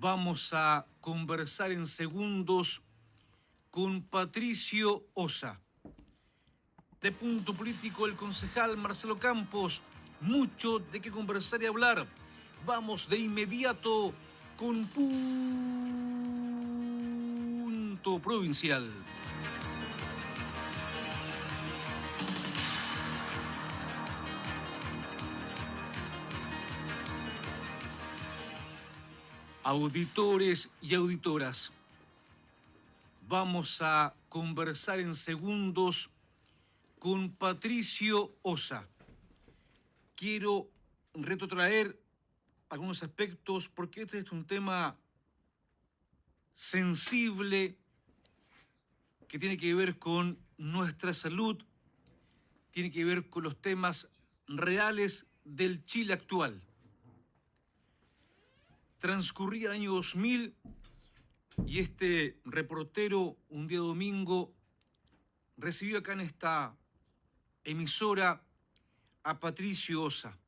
Vamos a conversar en segundos con Patricio Osa. De Punto Político, el concejal Marcelo Campos. Mucho de qué conversar y hablar. Vamos de inmediato con Punto Provincial. Auditores y auditoras, vamos a conversar en segundos con Patricio Osa. Quiero retrotraer algunos aspectos porque este es un tema sensible que tiene que ver con nuestra salud, tiene que ver con los temas reales del Chile actual. Transcurría el año 2000 y este reportero un día domingo recibió acá en esta emisora a Patricio Osa.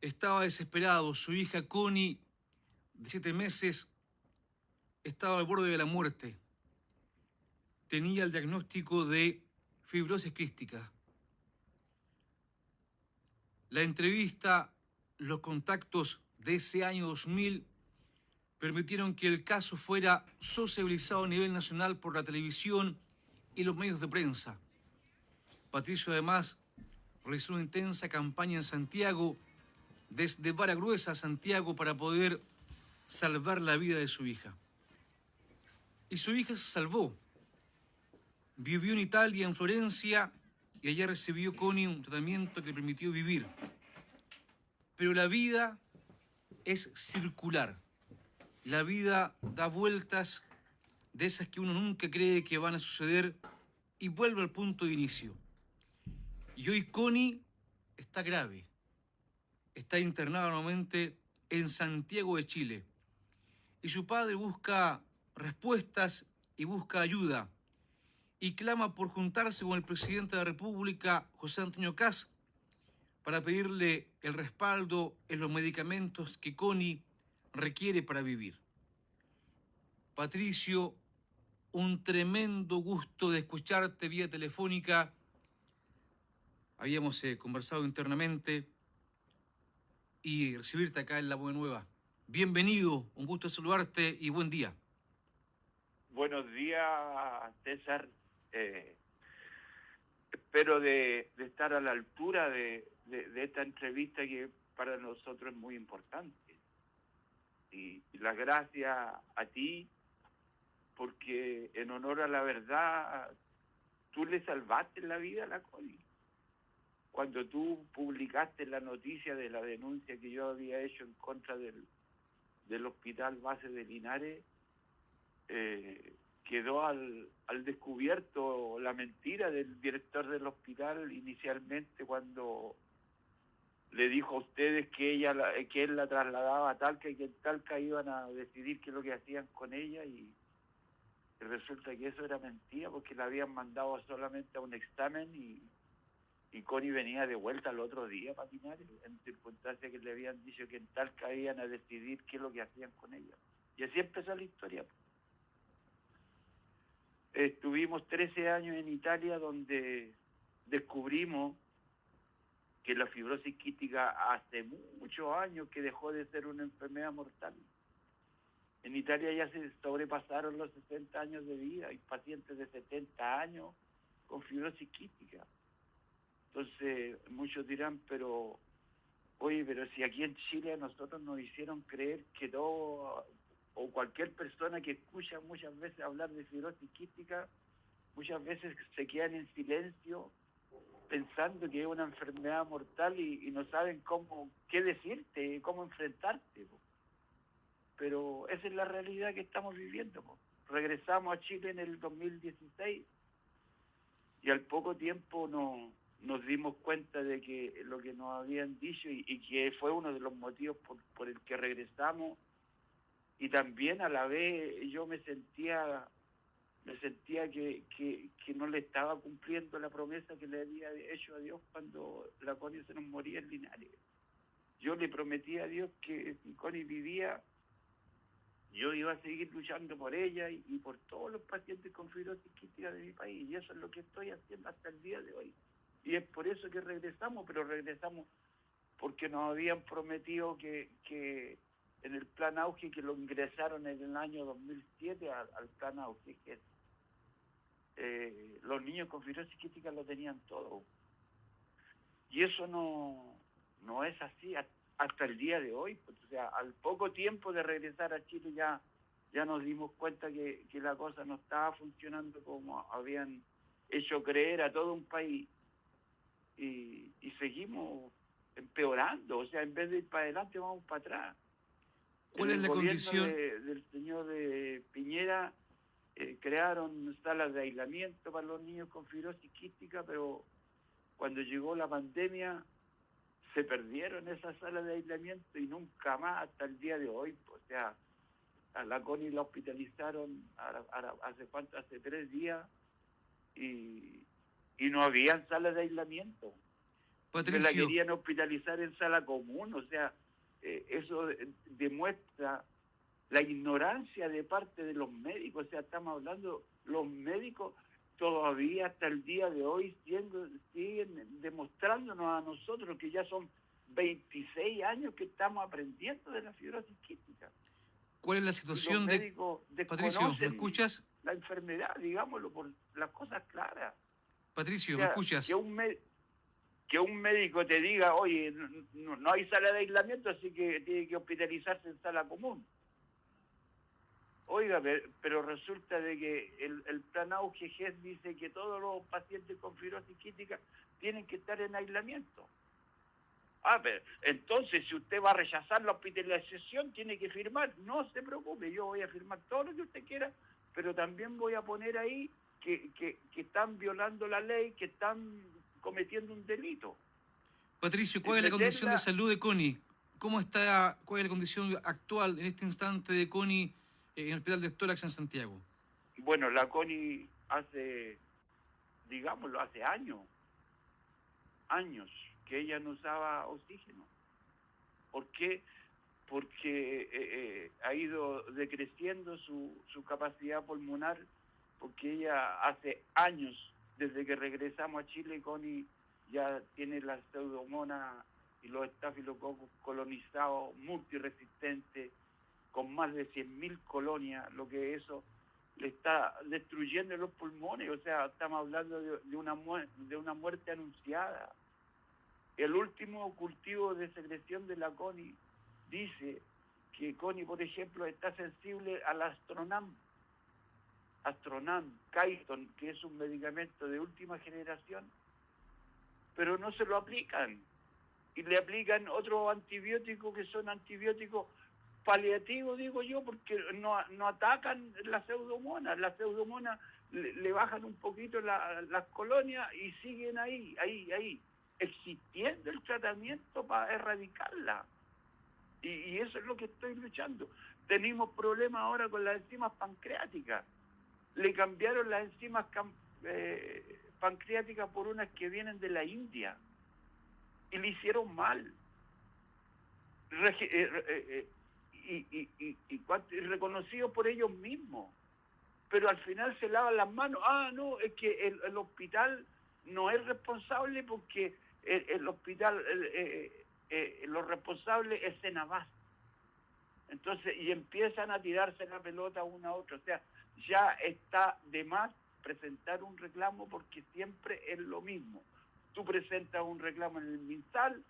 Estaba desesperado, su hija Connie, de 7 meses, estaba al borde de la muerte. Tenía el diagnóstico de fibrosis quística. La entrevista, los contactos de ese año 2000 permitieron que el caso fuera sociabilizado a nivel nacional por la televisión y los medios de prensa. Patricio además realizó una intensa campaña en Santiago, desde Vara Gruesa a Santiago, para poder salvar la vida de su hija. Y su hija se salvó. Vivió en Italia, en Florencia, y allá recibió Connie un tratamiento que le permitió vivir. Pero la vida es circular. La vida da vueltas de esas que uno nunca cree que van a suceder y vuelve al punto de inicio. Y hoy Connie está grave. Está internada nuevamente en Santiago de Chile. Y su padre busca respuestas y busca ayuda. Y clama por juntarse con el presidente de la República, José Antonio Kast, para pedirle el respaldo en los medicamentos que Connie requiere para vivir. Patricio, un tremendo gusto de escucharte vía telefónica. Habíamos conversado internamente y recibirte acá en La Buena Nueva. Bienvenido, un gusto saludarte y buen día. Buenos días, César. Espero de estar a la altura de esta entrevista que para nosotros es muy importante. Y las gracias a ti, porque en honor a la verdad, tú le salvaste la vida a la Connie. Cuando tú publicaste la noticia de la denuncia que yo había hecho en contra del Hospital Base de Linares, quedó al descubierto la mentira del director del hospital inicialmente cuando le dijo a ustedes que él la trasladaba a Talca y que en Talca iban a decidir qué es lo que hacían con ella, y resulta que eso era mentira porque la habían mandado solamente a un examen y Connie venía de vuelta al otro día para Linares, en circunstancias que le habían dicho que en Talca iban a decidir qué es lo que hacían con ella. Y así empezó la historia. Estuvimos 13 años en Italia, donde descubrimos que la fibrosis quística hace muchos años que dejó de ser una enfermedad mortal. En Italia ya se sobrepasaron los 60 años de vida, hay pacientes de 70 años con fibrosis quística. Entonces muchos dirán, pero si aquí en Chile a nosotros nos hicieron creer que todo, o cualquier persona que escucha muchas veces hablar de fibrosis quística, muchas veces se quedan en silencio pensando que es una enfermedad mortal y no saben qué decirte, cómo enfrentarte. Pero esa es la realidad que estamos viviendo. Regresamos a Chile en el 2016 y al poco tiempo nos dimos cuenta de que lo que nos habían dicho y que fue uno de los motivos por el que regresamos, y también a la vez yo me sentía que no le estaba cumpliendo la promesa que le había hecho a Dios cuando la Connie se nos moría en Linares. Yo le prometí a Dios que si Connie vivía, yo iba a seguir luchando por ella y por todos los pacientes con fibrosis quística de mi país, y eso es lo que estoy haciendo hasta el día de hoy. Y es por eso que regresamos, pero regresamos porque nos habían prometido que en el plan Auge, que lo ingresaron en el año 2007 al plan Auge, que los niños con fibrosis quística lo tenían todo. Y eso no es así hasta el día de hoy. Pues, o sea, al poco tiempo de regresar a Chile ya nos dimos cuenta que la cosa no estaba funcionando como habían hecho creer a todo un país. Y seguimos empeorando. O sea, en vez de ir para adelante, vamos para atrás. ¿Cuál En es el la gobierno condición? del señor Piñera crearon salas de aislamiento para los niños con fibrosis quística, pero cuando llegó la pandemia se perdieron esas salas de aislamiento y nunca más hasta el día de hoy. O sea, a la Connie la hospitalizaron hace 3 días y no habían salas de aislamiento. Me la Patricio, querían hospitalizar en sala común. O sea, eso demuestra la ignorancia de parte de los médicos. O sea, estamos hablando, los médicos todavía hasta el día de hoy siguen demostrándonos a nosotros que ya son 26 años que estamos aprendiendo de la fibrosis quística. ¿cuál es la Y los situación de... médicos Patricio, ¿me desconocen escuchas? la enfermedad, digámoslo, por las cosas claras. O Patricio, ¿me sea, escuchas? que un médico te diga, oye, no hay sala de aislamiento, así que tiene que hospitalizarse en sala común. Oiga, pero resulta de que el plan Auge dice que todos los pacientes con fibrosis quística tienen que estar en aislamiento. Pero entonces si usted va a rechazar la hospitalización, tiene que firmar. No se preocupe, yo voy a firmar todo lo que usted quiera, pero también voy a poner ahí que están violando la ley, que están cometiendo un delito. Patricio, Y ¿cuál es la condición de meterla, salud de Connie? ¿Cómo está, cuál es la condición actual en este instante de Connie en el Hospital de Tórax en Santiago? bueno, la CONI digámoslo, hace años que ella no usaba oxígeno. ¿Por qué? Porque ha ido decreciendo su capacidad pulmonar, porque ella hace años, desde que regresamos a Chile, Connie ya tiene la pseudomonas y los estafilococos colonizados, multiresistentes, con más de 100.000 colonias, lo que eso le está destruyendo los pulmones. O sea, estamos hablando de una muerte anunciada. El último cultivo de secreción de la CONI dice que Connie, por ejemplo, está sensible al Astronam, Kaiton, que es un medicamento de última generación, pero no se lo aplican. Y le aplican otros antibióticos que son antibióticos paliativos, digo yo, porque no atacan la pseudomonas. La pseudomonas le bajan un poquito las colonias y siguen ahí, existiendo el tratamiento para erradicarla. Y eso es lo que estoy luchando. Tenemos problemas ahora con las enzimas pancreáticas. Le cambiaron las enzimas pancreáticas por unas que vienen de la India. Y le hicieron mal. Y reconocidos por ellos mismos. Pero al final se lavan las manos. No, es que el hospital no es responsable porque el hospital, los responsables es Senabast. Entonces, y empiezan a tirarse la pelota una a otra. O sea, ya está de más presentar un reclamo porque siempre es lo mismo. Tú presentas un reclamo en el MinSal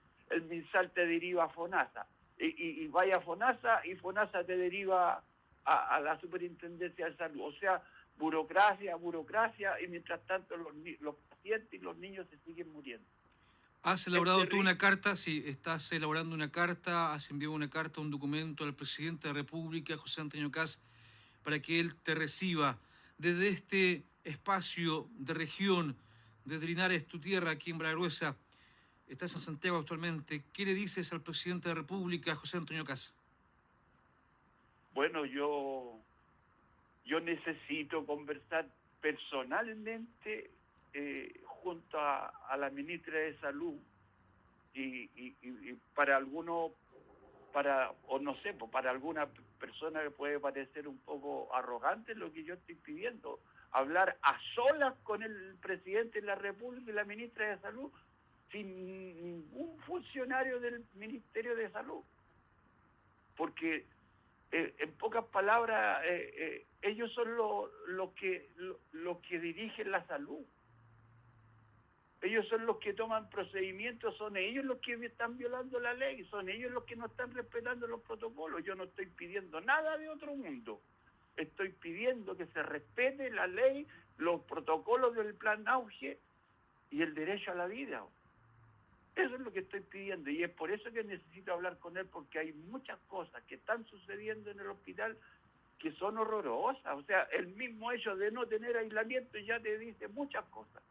te deriva a FONASA. Y vaya a FONASA y FONASA te deriva a la Superintendencia de Salud. O sea, burocracia, y mientras tanto los pacientes y los niños se siguen muriendo. ¿Has elaborado tú una carta? Sí, estás elaborando una carta, has enviado una carta, un documento al presidente de la República, José Antonio Kast, para que él te reciba desde este espacio de región, desde Linares, tu tierra, aquí en Bragarruesa. Estás en Santiago actualmente. ¿Qué le dices al presidente de la República, José Antonio Kast? Bueno, yo necesito conversar personalmente junto a la ministra de Salud y para algunos, o no sé, para alguna personas puede parecer un poco arrogante lo que yo estoy pidiendo, hablar a solas con el presidente de la República y la ministra de Salud, sin ningún funcionario del Ministerio de Salud, porque en pocas palabras ellos son los que dirigen la salud. Ellos son los que toman procedimientos, son ellos los que están violando la ley, son ellos los que no están respetando los protocolos. Yo no estoy pidiendo nada de otro mundo. Estoy pidiendo que se respete la ley, los protocolos del Plan Auge y el derecho a la vida. Eso es lo que estoy pidiendo y es por eso que necesito hablar con él, porque hay muchas cosas que están sucediendo en el hospital que son horrorosas. O sea, el mismo hecho de no tener aislamiento ya te dice muchas cosas.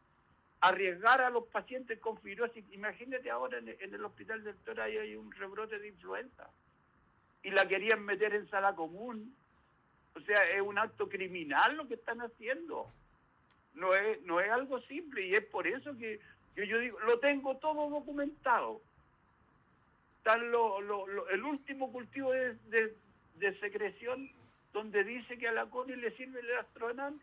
Arriesgar a los pacientes con fibrosis. Imagínate ahora en el hospital del Tora hay un rebrote de influenza y la querían meter en sala común. O sea, es un acto criminal lo que están haciendo. No es algo simple y es por eso que yo digo, lo tengo todo documentado. Está el último cultivo de secreción donde dice que a la CONI le sirve el Astronan.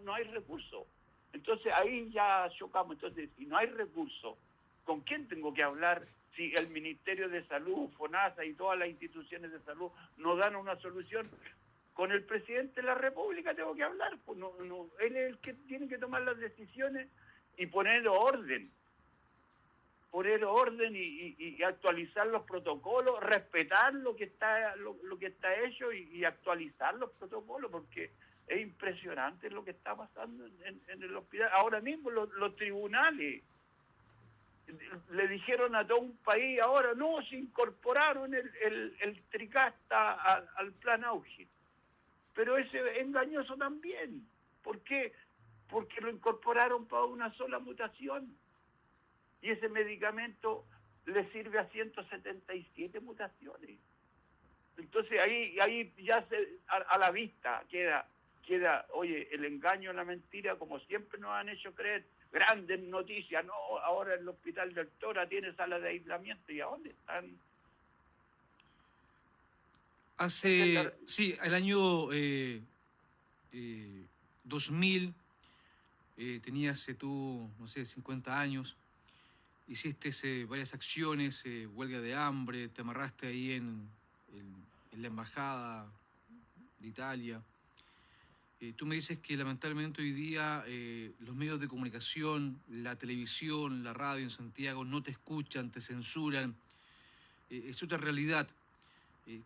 No hay recurso. Entonces ahí ya chocamos. Entonces, si no hay recursos, ¿con quién tengo que hablar? Si el Ministerio de Salud, FONASA y todas las instituciones de salud no dan una solución, con el presidente de la República tengo que hablar. Pues él es el que tiene que tomar las decisiones y poner orden y actualizar los protocolos, respetar lo que está hecho y actualizar los protocolos, porque es impresionante lo que está pasando en el hospital. Ahora mismo los tribunales le dijeron a todo un país, ahora no, se incorporaron el Tricasta al Plan Auge. Pero ese es engañoso también. ¿Por qué? Porque lo incorporaron para una sola mutación. Y ese medicamento le sirve a 177 mutaciones. Entonces ahí ya a la vista queda, oye, el engaño, la mentira, como siempre nos han hecho creer, grandes noticias, no, ahora el hospital del Tora tiene sala de aislamiento, ¿y a dónde están? Sí, el año 2000, tenías tú, no sé, 50 años, hiciste varias acciones, huelga de hambre, te amarraste ahí en la embajada de Italia. Tú me dices que lamentablemente hoy día los medios de comunicación, la televisión, la radio en Santiago no te escuchan, te censuran. Es otra realidad.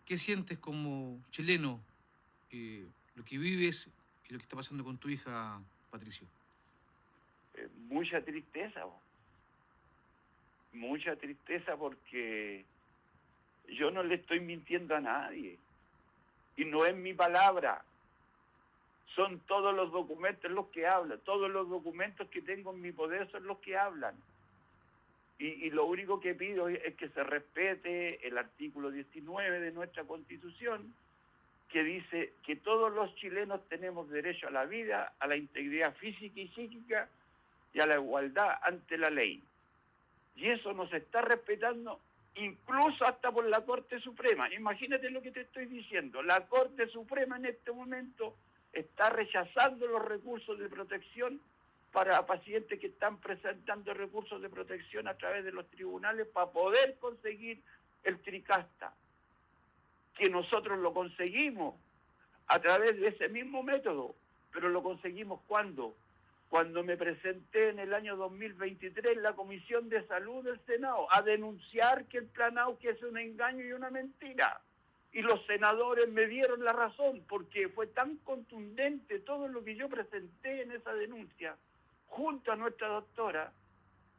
¿Qué sientes como chileno, lo que vives y lo que está pasando con tu hija, Patricio? Mucha tristeza, mucha tristeza, porque yo no le estoy mintiendo a nadie y no es mi palabra, son todos los documentos los que hablan, todos los documentos que tengo en mi poder son los que hablan. Y lo único que pido es que se respete el artículo 19 de nuestra Constitución, que dice que todos los chilenos tenemos derecho a la vida, a la integridad física y psíquica y a la igualdad ante la ley. Y eso nos está respetando incluso hasta por la Corte Suprema. Imagínate lo que te estoy diciendo. La Corte Suprema en este momento está rechazando los recursos de protección para pacientes que están presentando recursos de protección a través de los tribunales para poder conseguir el Tricasta, que nosotros lo conseguimos a través de ese mismo método. Pero lo conseguimos ¿cuándo? Cuando me presenté en el año 2023 en la Comisión de Salud del Senado a denunciar que el Plan Auge es un engaño y una mentira. Y los senadores me dieron la razón, porque fue tan contundente todo lo que yo presenté en esa denuncia. Junto a nuestra doctora,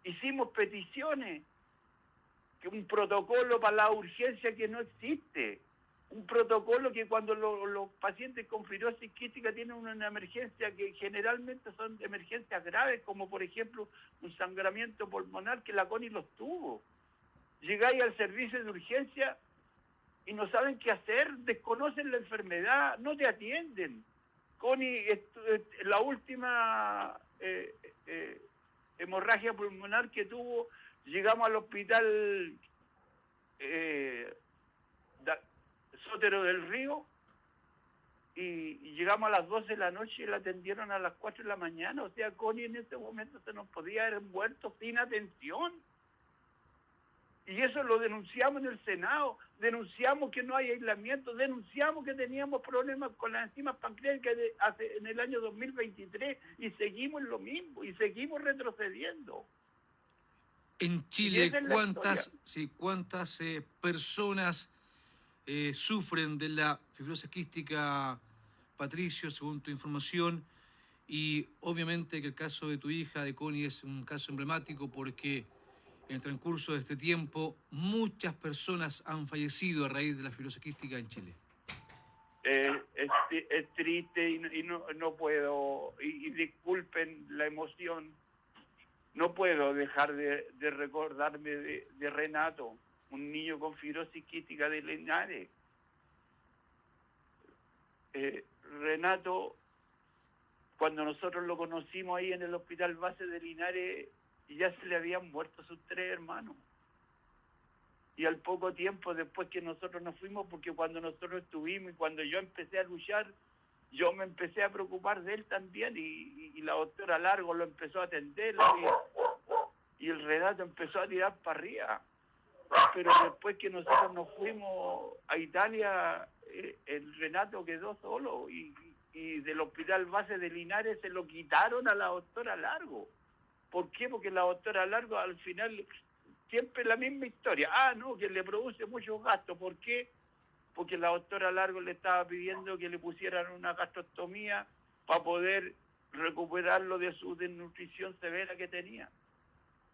hicimos peticiones, que un protocolo para la urgencia que no existe. Un protocolo que cuando los pacientes con fibrosis quística tienen una emergencia, que generalmente son emergencias graves, como por ejemplo un sangramiento pulmonar, que la CONI los tuvo. Llegáis al servicio de urgencia y no saben qué hacer, desconocen la enfermedad, no te atienden. CONI, la última hemorragia pulmonar que tuvo, llegamos al hospital Sotero del Río, y llegamos a las 12 de la noche y la atendieron a las 4 de la mañana. O sea, Connie en ese momento se nos podía haber muerto sin atención. Y eso lo denunciamos en el Senado, denunciamos que no hay aislamiento, denunciamos que teníamos problemas con las enzimas pancreáticas en el año 2023 y seguimos lo mismo, y seguimos retrocediendo. En Chile, ¿cuántas personas sufren de la fibrosis quística, Patricio, según tu información? Y obviamente que el caso de tu hija, de Connie, es un caso emblemático porque en el transcurso de este tiempo muchas personas han fallecido a raíz de la fibrosis quística en Chile. Es triste y no puedo, y disculpen la emoción, no puedo dejar de recordarme de Renato, un niño con fibrosis quística de Linares. Renato, cuando nosotros lo conocimos ahí en el hospital base de Linares, ya se le habían muerto sus 3 hermanos. Y al poco tiempo después que nosotros nos fuimos, porque cuando nosotros estuvimos y cuando yo empecé a luchar, yo me empecé a preocupar de él también, y la doctora Largo lo empezó a atender, y el Renato empezó a tirar para arriba. Pero después que nosotros nos fuimos a Italia, el Renato quedó solo, y del hospital base de Linares se lo quitaron a la doctora Largo. ¿Por qué? Porque la doctora Largo al final siempre la misma historia. No, que le produce muchos gastos. ¿Por qué? Porque la doctora Largo le estaba pidiendo que le pusieran una gastrostomía para poder recuperarlo de su desnutrición severa que tenía.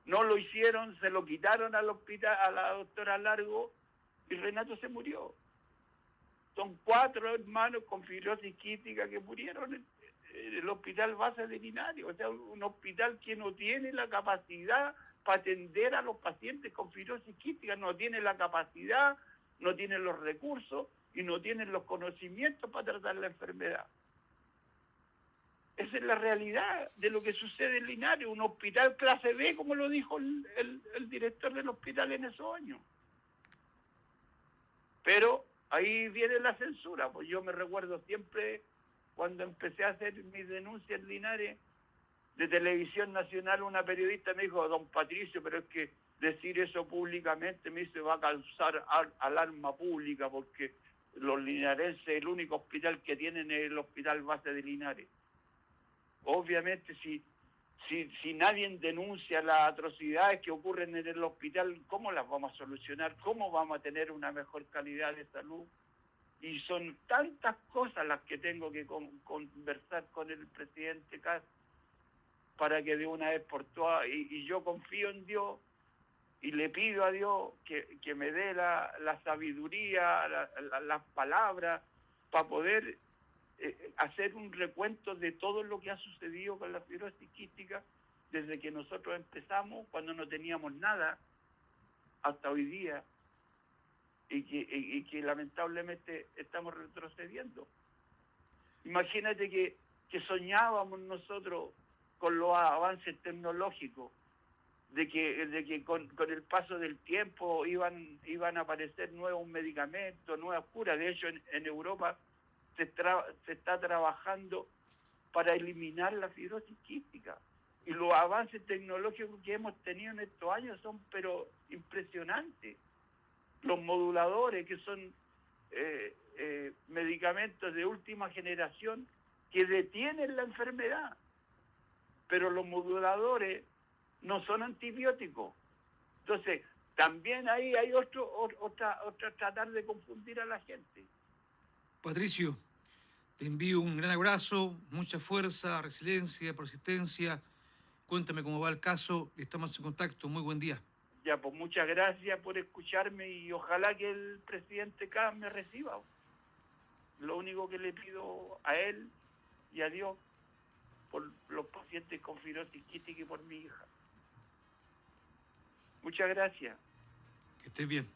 No lo hicieron, se lo quitaron al hospital, a la doctora Largo, y Renato se murió. Son 4 hermanos con fibrosis quística que murieron en el hospital base de Linares. O sea, un hospital que no tiene la capacidad para atender a los pacientes con fibrosis quística, no tiene la capacidad, no tiene los recursos y no tiene los conocimientos para tratar la enfermedad. Esa es la realidad de lo que sucede en Linares, un hospital clase B, como lo dijo el director del hospital en esos años. Pero ahí viene la censura, pues yo me recuerdo siempre cuando empecé a hacer mis denuncias en Linares, de Televisión Nacional, una periodista me dijo: don Patricio, pero es que decir eso públicamente, me dice, va a causar alarma pública, porque los linarenses, el único hospital que tienen es el hospital base de Linares. Obviamente, si nadie denuncia las atrocidades que ocurren en el hospital, ¿cómo las vamos a solucionar? ¿Cómo vamos a tener una mejor calidad de salud? Y son tantas cosas las que tengo que conversar con el presidente Kast para que de una vez por todas, y yo confío en Dios y le pido a Dios que me dé la sabiduría, las palabras para poder hacer un recuento de todo lo que ha sucedido con la fibrosis quística desde que nosotros empezamos, cuando no teníamos nada, hasta hoy día, y que lamentablemente estamos retrocediendo. Imagínate que soñábamos nosotros con los avances tecnológicos, de que con el paso del tiempo iban a aparecer nuevos medicamentos, nuevas curas. De hecho, en Europa se está trabajando para eliminar la fibrosis quística. Y los avances tecnológicos que hemos tenido en estos años son pero impresionantes. Los moduladores, que son medicamentos de última generación que detienen la enfermedad. Pero los moduladores no son antibióticos. Entonces, también ahí hay otra tratar de confundir a la gente. Patricio, te envío un gran abrazo, mucha fuerza, resiliencia, persistencia. Cuéntame cómo va el caso y estamos en contacto. Muy buen día. Ya, pues muchas gracias por escucharme y ojalá que el presidente Kast me reciba. Lo único que le pido a él y a Dios por los pacientes con fibrosis quística y por mi hija. Muchas gracias. Que estés bien.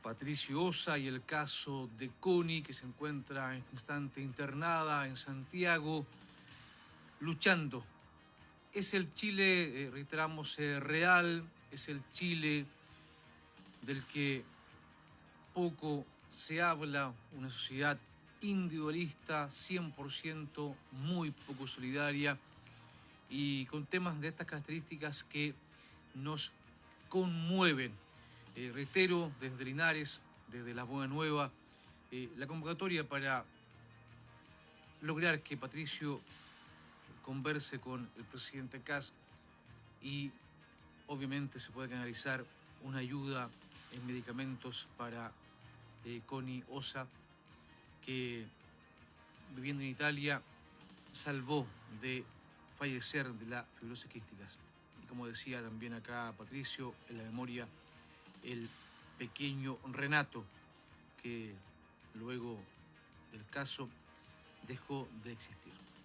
Patricio Osa y el caso de Connie, que se encuentra en este instante internada en Santiago, luchando. Es el Chile, reiteramos, real, es el Chile del que poco se habla, una sociedad individualista, 100% muy poco solidaria y con temas de estas características que nos conmueven. Reitero, desde Linares, desde La Buena Nueva, la convocatoria para lograr que Patricio converse con el presidente Kast y obviamente se pueda canalizar una ayuda en medicamentos para Connie Osa, que viviendo en Italia salvó de fallecer de la fibrosis quística. Y como decía también acá Patricio, en la memoria, el pequeño Renato, que luego del caso dejó de existir.